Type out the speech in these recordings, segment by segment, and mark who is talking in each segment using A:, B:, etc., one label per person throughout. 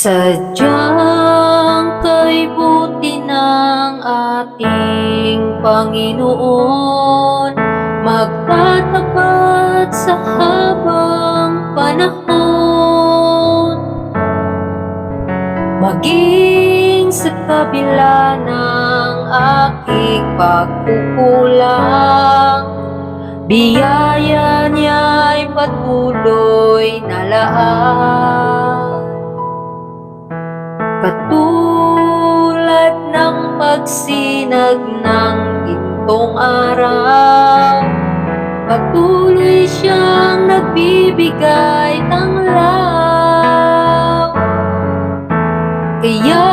A: Sadyang kay buti ng ating Panginoon, magtatapat sa habang panahon. Maging sa kabila ng aking pagkukulang, biyaya niya'y patuloy na laan. Katulad ng pagsinag ng gintong araw, patuloy siyang nagbibigay ng law. Kaya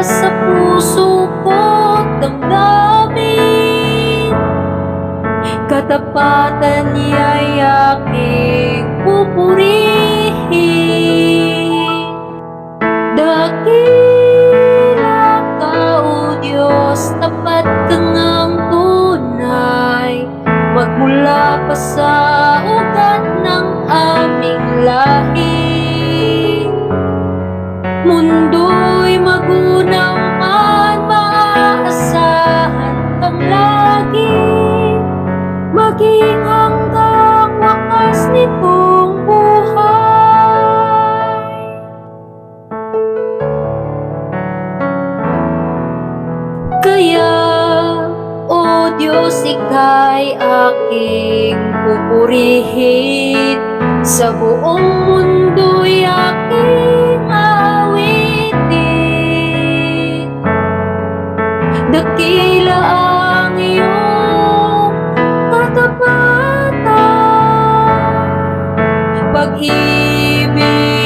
A: sa puso ko't damdamin, katapatan niya'y aking pupurihin. Dakila ka, O Diyos, tapat ka ngang tunay, magmula pa sa ugat ng aming lahi. Mundo'y magunaw man, maaasahan kang lagi, maging hanggang wakas nitong buhay. Kaya, O Diyos, Ika'y aking pupurihin, sa buong mundo'y aking aawitin. Dakila ang iyong katapatan, pag-ibig